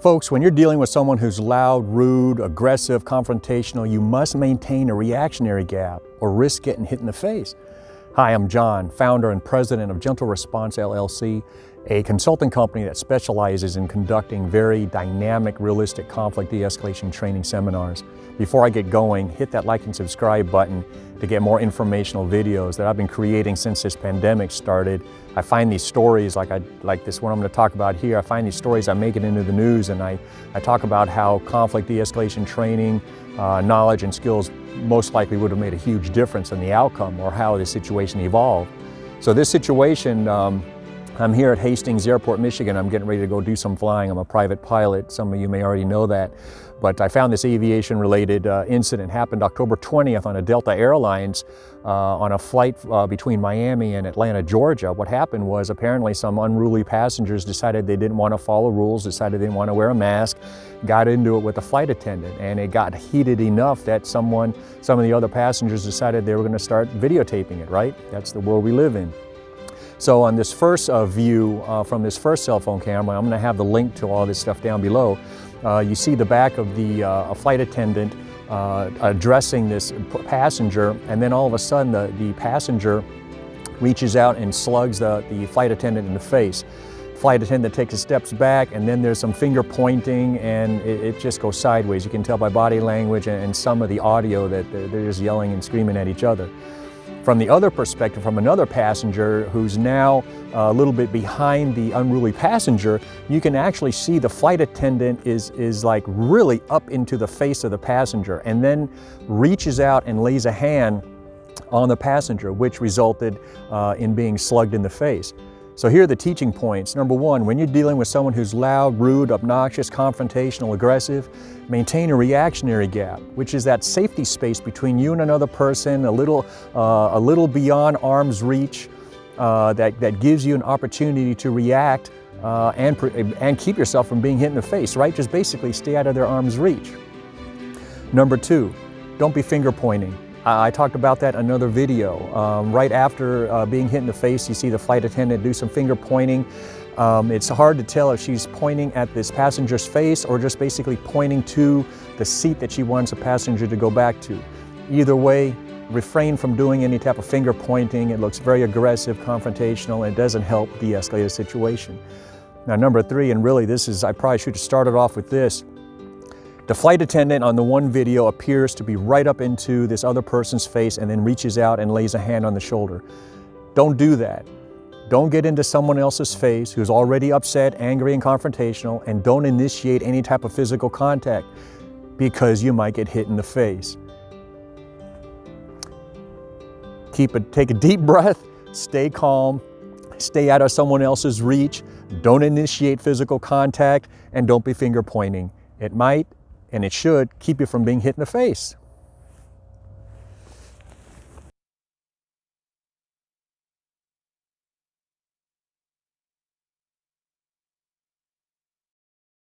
Folks, when you're dealing with someone who's loud, rude, aggressive, confrontational, you must maintain a reactionary gap or risk getting hit in the face. Hi, I'm John, founder and president of Gentle Response LLC, a consulting company that specializes in conducting very dynamic, realistic conflict de-escalation training seminars. Before I get going, hit that like and subscribe button to get more informational videos that I've been creating since this pandemic started. I find these stories, like this one I'm going to talk about here, I find these stories, I make it into the news, and I talk about how conflict de-escalation training, knowledge and skills most likely would have made a huge difference in the outcome or how the situation evolved. So this situation, I'm here at Hastings Airport, Michigan. I'm getting ready to go do some flying. I'm a private pilot. Some of you may already know that. But I found this aviation-related incident happened October 20th on a Delta Airlines on a flight between Miami and Atlanta, Georgia. What happened was apparently some unruly passengers decided they didn't want to follow rules, decided they didn't want to wear a mask, got into it with a flight attendant, and it got heated enough that some of the other passengers decided they were going to start videotaping it, right? That's the world we live in. So on this first view from this first cell phone camera, I'm going to have the link to all this stuff down below. You see the back of the flight attendant addressing this passenger, and then all of a sudden the passenger reaches out and slugs the flight attendant in the face. Flight attendant takes a steps back, and then there's some finger pointing, and it just goes sideways. You can tell by body language and some of the audio that they're just yelling and screaming at each other. From the other perspective, from another passenger who's now a little bit behind the unruly passenger, you can actually see the flight attendant is like really up into the face of the passenger and then reaches out and lays a hand on the passenger, which resulted in being slugged in the face. So here are the teaching points. Number one, when you're dealing with someone who's loud, rude, obnoxious, confrontational, aggressive, maintain a reactionary gap, which is that safety space between you and another person, a little beyond arm's reach, that gives you an opportunity to react and keep yourself from being hit in the face, right? Just basically stay out of their arm's reach. Number two, don't be finger pointing. I talked about that in another video. Right after being hit in the face, you see the flight attendant do some finger pointing. It's hard to tell if she's pointing at this passenger's face or just basically pointing to the seat that she wants a passenger to go back to. Either way, refrain from doing any type of finger pointing. It looks very aggressive, confrontational, and it doesn't help de-escalate a situation. Now, number three, and really I probably should have started off with this. The flight attendant on the one video appears to be right up into this other person's face and then reaches out and lays a hand on the shoulder. Don't do that. Don't get into someone else's face who's already upset, angry, and confrontational, and don't initiate any type of physical contact because you might get hit in the face. Take a deep breath, stay calm, stay out of someone else's reach, don't initiate physical contact, and don't be finger pointing. It might, and it should, keep you from being hit in the face.